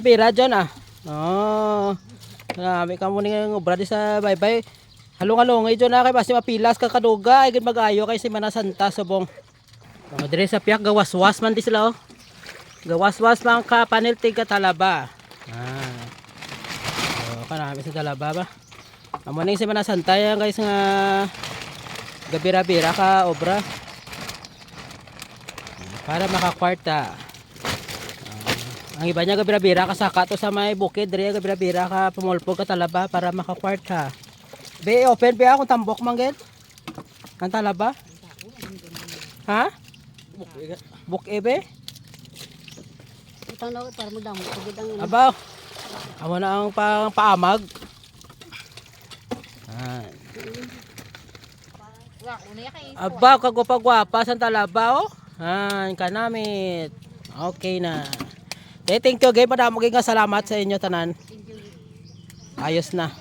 Bira dyan ah. Oh. Marami ka muna ng obra di sa bye-bye. Halong-halongay dyan na kay basi mapilas ka kaduga. Ay mag-ayo kay Semana Santa subong. Oh, dire sa piyak gawas-was man di sila oh. Gawas-was man ka paneltig ka talaba. Ah. Oh, kanami sa talaba ba. Amo ning Semana Santa yan guys nga gabira-bira ka obra. Para makakwarta. Ang iba niya gabira-bira ka saka to sa may bukid dire gabira-bira ka pumulpog ka talaba para makakwarta. Be open be akong tambok mangged. Ang talaba? Ha? Buk ebe? Tanaw para mo damo pagid ang Abaw. Amo na ang paamag. Abaw kagwapa-gwapa sa talaba oh. Kanamit. Okay na. Thank you, gay. Madamo nga salamat sa inyo tanan. Ayos na.